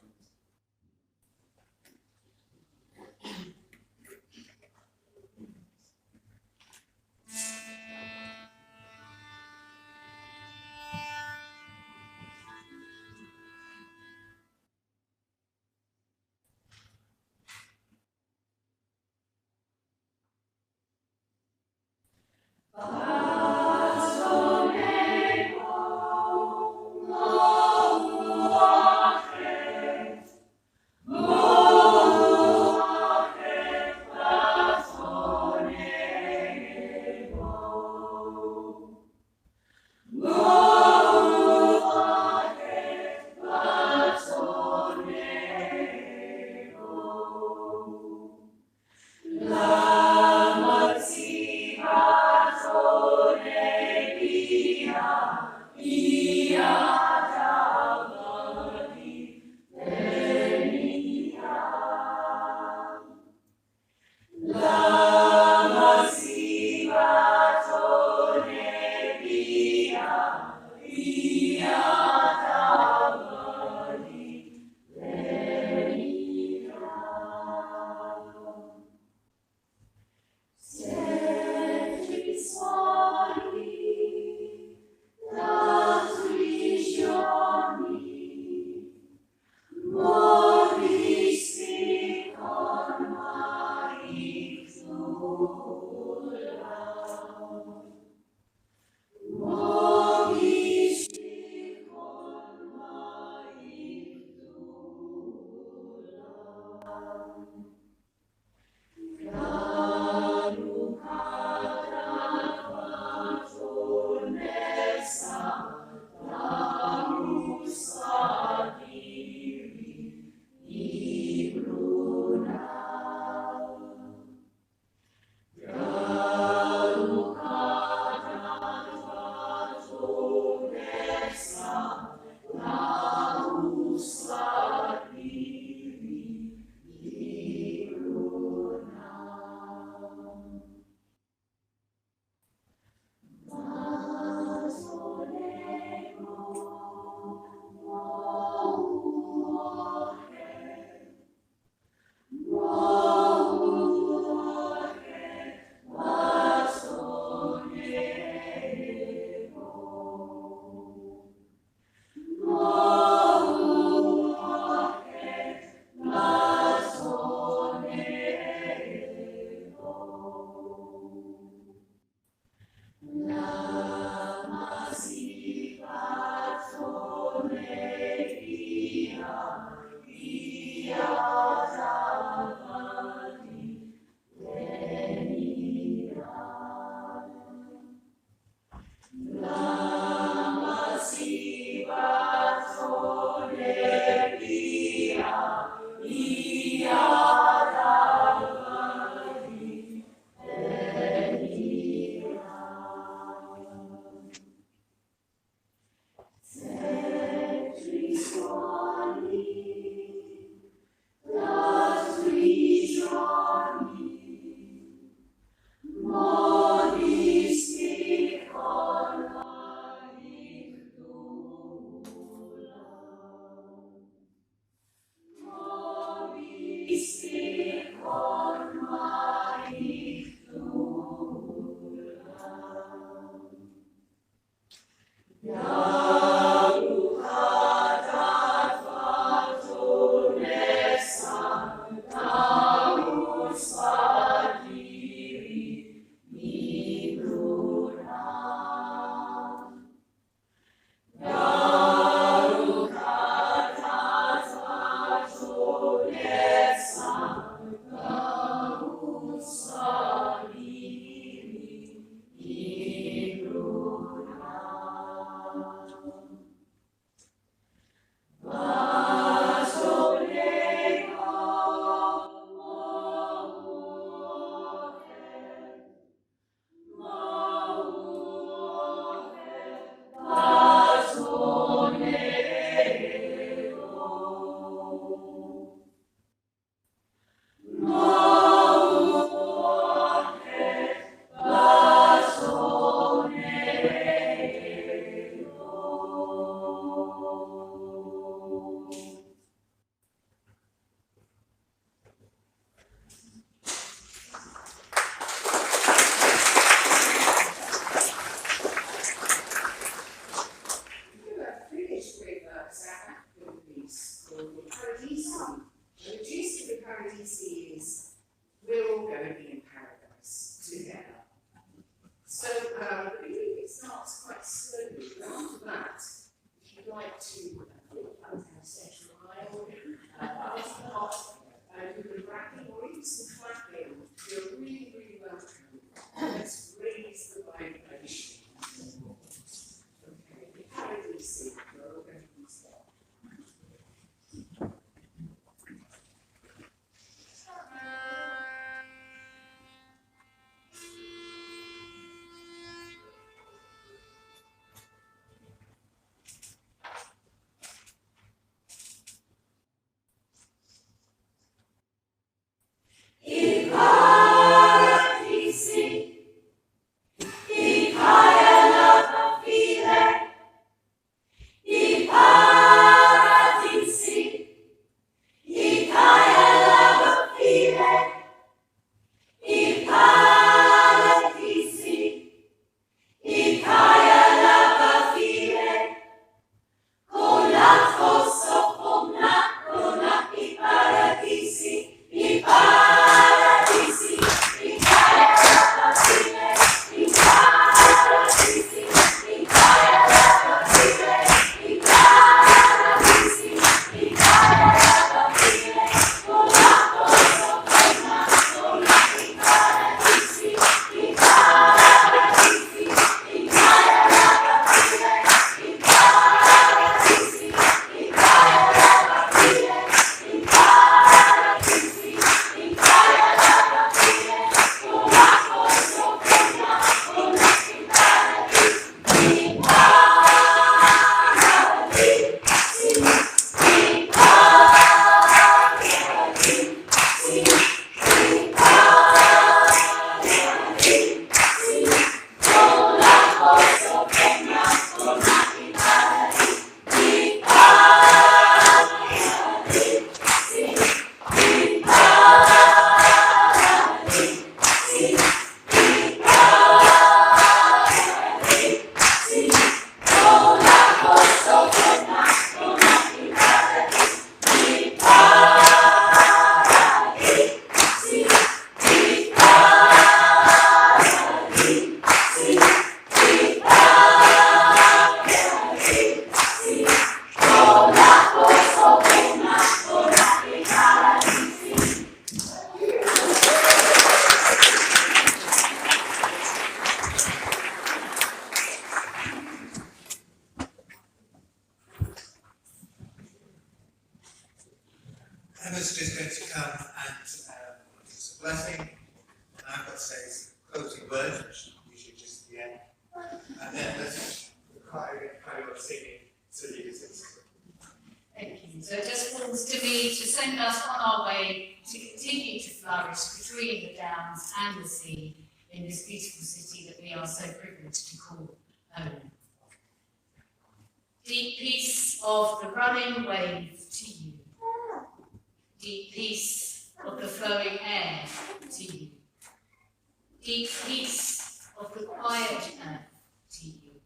Speaker 2: Emma's just going to come and give us a blessing, and I've got to say his closing words, which usually just at the end, and then let's carry on singing to the existence.
Speaker 3: Thank you. So it just falls to me to send us on our way to continue to flourish between the Downs and the sea in this beautiful city that we are so privileged to call home. Deep peace of the running wave to you. Deep peace the flowing air to you. Deep peace of the quiet earth to you.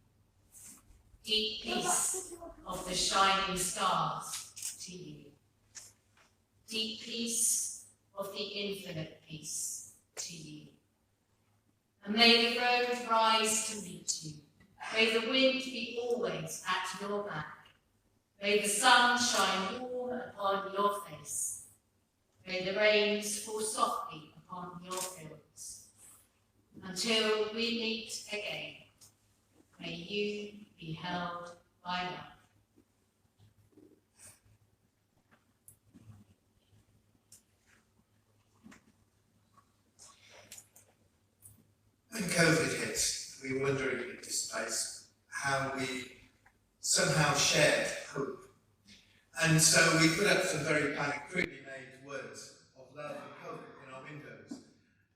Speaker 3: Deep peace of the shining stars to you. Deep peace of the infinite peace to you. And may the road rise to meet you. May the wind be always at your back. May the sun shine warm upon your face. May the rains fall softly upon your fields. Until we meet again, may you be held by love.
Speaker 2: When COVID hit, we were wondering in this place how we somehow shared hope. And so we put up some very kind of crudely made words of love and hope in our windows.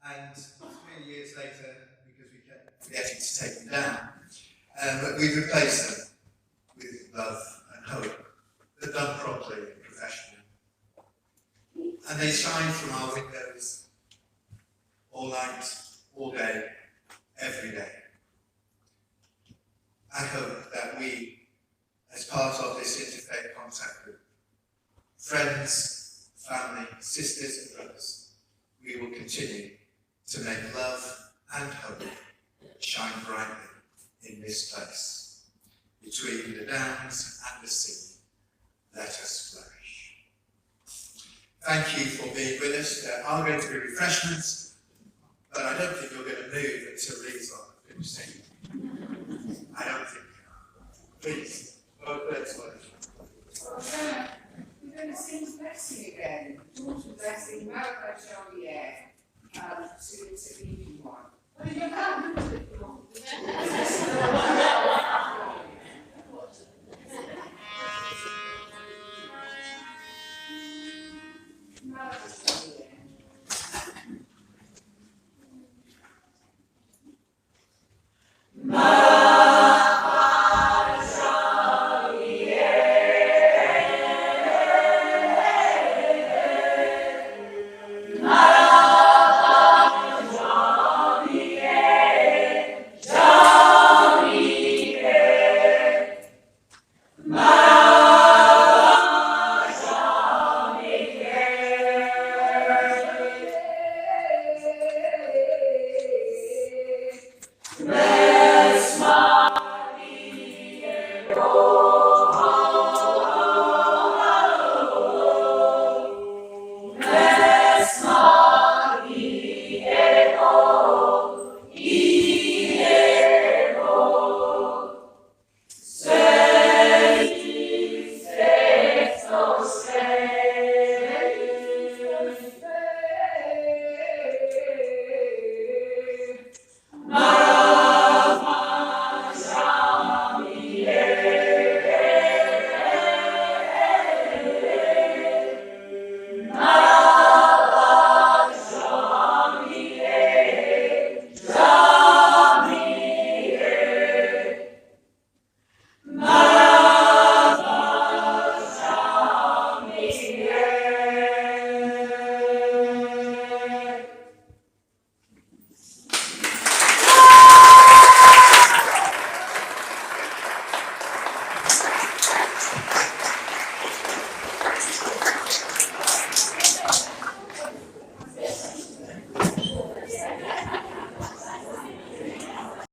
Speaker 2: And 3 years later, because we kept forgetting to take them down, we replaced them with love and hope, but done properly and professionally. And they shine from our windows all night, all day, every day. I hope that we, as part of this interfaith contact group, friends, family, sisters and brothers, we will continue to make love and hope shine brightly in this place. Between the downs and the sea, let us flourish. Thank you for being with us. There are going to be refreshments, but I don't think you're going to move until these are finished singing. I don't think. Please, both legs wide.
Speaker 11: We're going to sing blessing again. Daughter blessing, Malachi Charlier, to the evening one. Well, you can't do it.